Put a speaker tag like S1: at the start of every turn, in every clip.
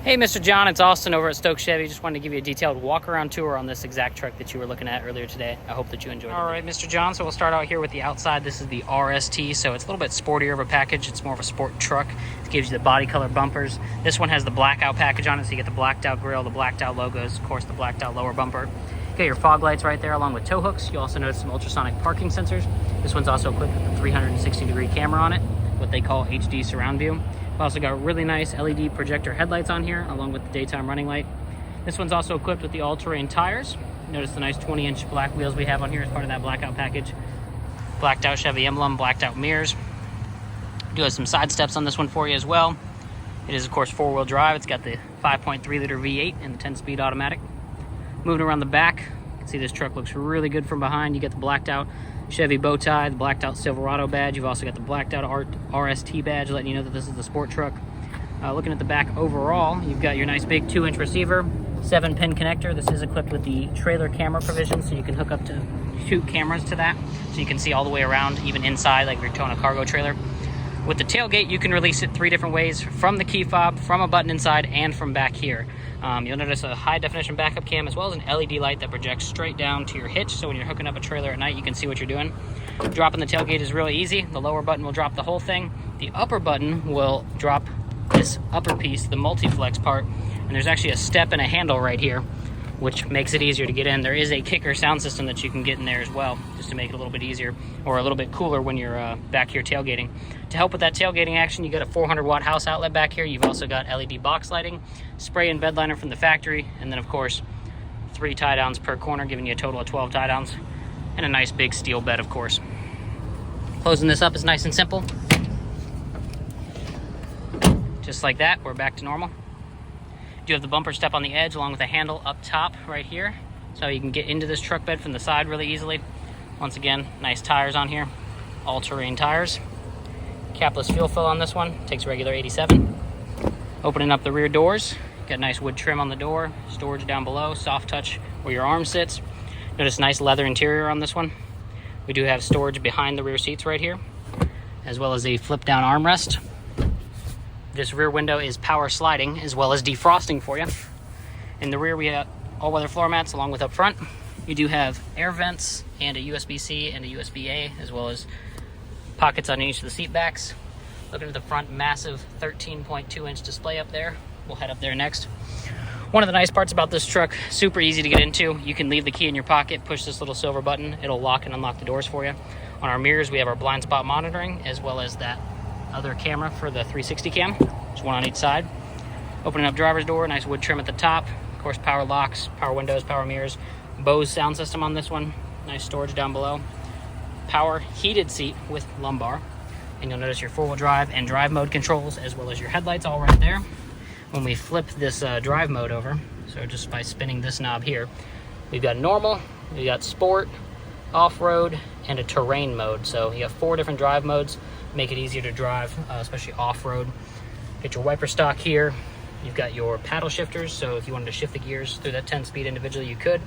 S1: Hey, Mr. John, it's Austin over at Stoke Chevy. Just wanted to give you a detailed walk-around tour on this exact truck that you were looking at earlier today. I hope that you enjoyed it. All right, Mr. John, so we'll start out here with the outside. This is the RST, so it's a little bit sportier of a package. It's more of a sport truck. It gives you the body color bumpers. This one has the blackout package on it, so you get the blacked out grille, the blacked out logos, of course, the blacked out lower bumper. You got your fog lights right there along with tow hooks. You also notice some ultrasonic parking sensors. This one's also equipped with a 360-degree camera on it, what they call HD surround view. We've also got really nice LED projector headlights on here, along with the daytime running light. This one's also equipped with the all-terrain tires. Notice the nice 20-inch black wheels we have on here as part of that blackout package. Blacked out Chevy emblem, blacked out mirrors. We do have some side steps on this one for you as well. It is, of course, four-wheel drive. It's got the 5.3-liter V8 and the 10-speed automatic. Moving around the back, you can see this truck looks really good from behind. You get the blacked out Chevy bow tie, the blacked out Silverado badge. You've also got the blacked out RST badge, letting you know that this is the sport truck. Looking at the back overall, you've got your nice big 2-inch receiver, 7-pin connector. This is equipped with the trailer camera provision, so you can hook up to 2 cameras to that, so you can see all the way around, even inside, like if you're towing a cargo trailer. With the tailgate, you can release it 3 different ways: from the key fob, from a button inside, and from back here. You'll notice a high-definition backup cam, as well as an LED light that projects straight down to your hitch, so when you're hooking up a trailer at night, you can see what you're doing. Dropping the tailgate is really easy. The lower button will drop the whole thing. The upper button will drop this upper piece, the multi-flex part, and there's actually a step and a handle right here, which makes it easier to get in. There is a kicker sound system that you can get in there as well, just to make it a little bit easier, or a little bit cooler when you're back here tailgating. To help with that tailgating action, you got a 400-watt house outlet back here. You've also got LED box lighting, spray and bed liner from the factory, and then, of course, 3 tie downs per corner, giving you a total of 12 tie downs, and a nice big steel bed, of course. Closing this up is nice and simple. Just like that, we're back to normal. You have the bumper step on the edge along with a handle up top right here, so you can get into this truck bed from the side really easily. Once again, nice tires on here, all-terrain tires. Capless fuel fill on this one, takes regular 87. Opening up the rear doors, got nice wood trim on the door, storage down below, soft touch where your arm sits. Notice nice leather interior on this one. We do have storage behind the rear seats right here, as well as a flip down armrest. This rear window is power sliding as well as defrosting for you. In the rear, we have all-weather floor mats along with up front. You do have air vents and a USB-C and a USB-A, as well as pockets on each of the seat backs. Looking at the front, massive 13.2-inch display up there. We'll head up there next. One of the nice parts about this truck, super easy to get into. You can leave the key in your pocket, push this little silver button. It'll lock and unlock the doors for you. On our mirrors, we have our blind spot monitoring, as well as that other camera for the 360 cam. There's one on each side. Opening up driver's door, nice wood trim at the top. Of course, power locks, power windows, power mirrors. Bose sound system on this one. Nice storage down below. Power heated seat with lumbar. And you'll notice your 4-wheel drive and drive mode controls, as well as your headlights all right there. When we flip this drive mode over, so just by spinning this knob here, we've got normal, we've got sport, off-road, and a terrain mode. So you have 4 different drive modes, make it easier to drive, especially off-road. Get your wiper stock here. You've got your paddle shifters, so if you wanted to shift the gears through that 10-speed individually, you could.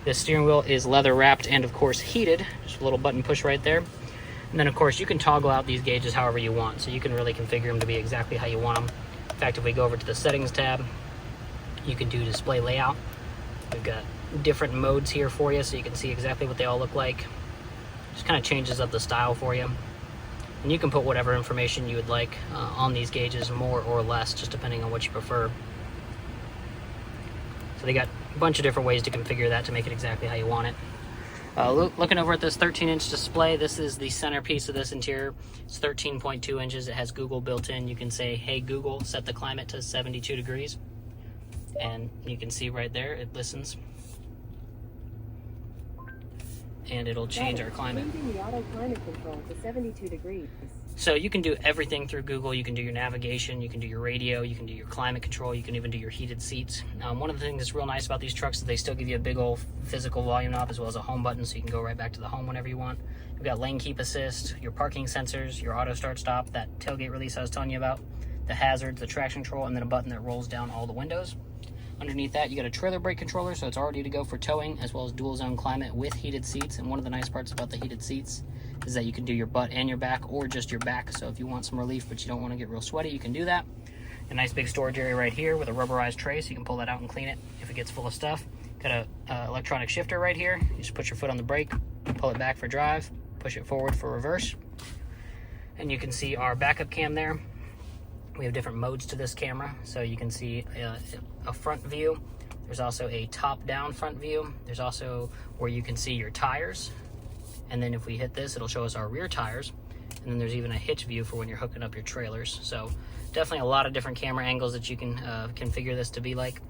S1: This steering wheel is leather wrapped and, of course, heated. Just a little button push right there. And then, of course, you can toggle out these gauges however you want, so you can really configure them to be exactly how you want them. In fact, if we go over to the settings tab, you can do display layout. We've got different modes here for you, so you can see exactly what they all look like. Just kind of changes up the style for you. And you can put whatever information you would like on these gauges, more or less, just depending on what you prefer. So they got a bunch of different ways to configure that to make it exactly how you want it. Looking over at this 13-inch display, this is the centerpiece of this interior. It's 13.2 inches. It has Google built in. You can say, hey Google, set the climate to 72 degrees. And you can see right there, it listens. And it'll change our climate.
S2: Changing the auto climate control to 72 degrees.
S1: So you can do everything through Google. You can do your navigation, you can do your radio, you can do your climate control, you can even do your heated seats. One of the things that's real nice about these trucks is they still give you a big old physical volume knob, as well as a home button, so you can go right back to the home whenever you want. You've got lane keep assist, your parking sensors, your auto start stop, that tailgate release I was telling you about, the hazards, the traction control, and then a button that rolls down all the windows. Underneath that, you got a trailer brake controller, so it's all ready to go for towing, as well as dual zone climate with heated seats. And one of the nice parts about the heated seats is that you can do your butt and your back, or just your back. So if you want some relief but you don't want to get real sweaty, you can do that. A nice big storage area right here with a rubberized tray, so you can pull that out and clean it if it gets full of stuff. Got a electronic shifter right here. You just put your foot on the brake, pull it back for drive, push it forward for reverse. And you can see our backup cam there. We have different modes to this camera, so you can see a front view. There's also a top-down front view. There's also where you can see your tires. And then if we hit this, it'll show us our rear tires. And then there's even a hitch view for when you're hooking up your trailers. So definitely a lot of different camera angles that you can configure this to be like.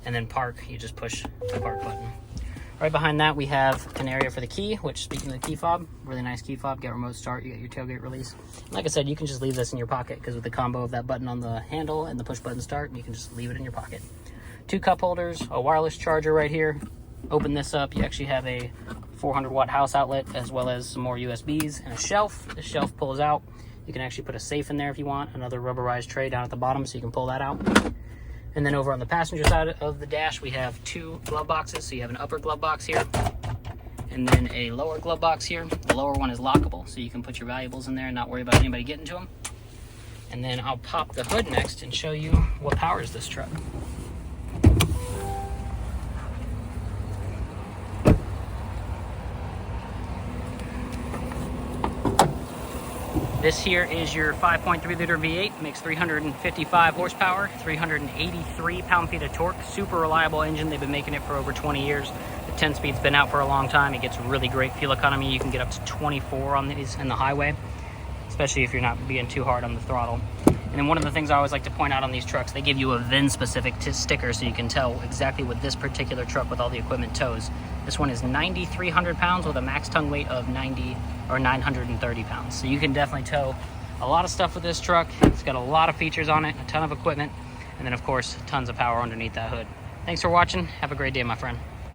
S1: And then park, you just push the park button. Right behind that, we have an area for the key, which, speaking of the key fob, really nice key fob. Get remote start, you got your tailgate release. And like I said, you can just leave this in your pocket, because with the combo of that button on the handle and the push button start, you can just leave it in your pocket. 2 cup holders, a wireless charger right here. Open this up, you actually have a 400 watt house outlet, as well as some more USBs and a shelf. The shelf pulls out. You can actually put a safe in there if you want, another rubberized tray down at the bottom, so you can pull that out. And then over on the passenger side of the dash, we have 2 glove boxes. So you have an upper glove box here, and then a lower glove box here. The lower one is lockable, so you can put your valuables in there and not worry about anybody getting to them. And then I'll pop the hood next and show you what powers this truck. This here is your 5.3 liter V8, makes 355 horsepower, 383 pound-feet of torque. Super reliable engine. They've been making it for over 20 years. The 10-speed's been out for a long time. It gets really great fuel economy. You can get up to 24 on these in the highway, especially if you're not being too hard on the throttle. And then one of the things I always like to point out on these trucks, they give you a VIN-specific sticker so you can tell exactly what this particular truck with all the equipment tows. This one is 9,300 pounds with a max tongue weight of 930 pounds. So you can definitely tow a lot of stuff with this truck. It's got a lot of features on it, a ton of equipment, and then of course, tons of power underneath that hood. Thanks for watching. Have a great day, my friend.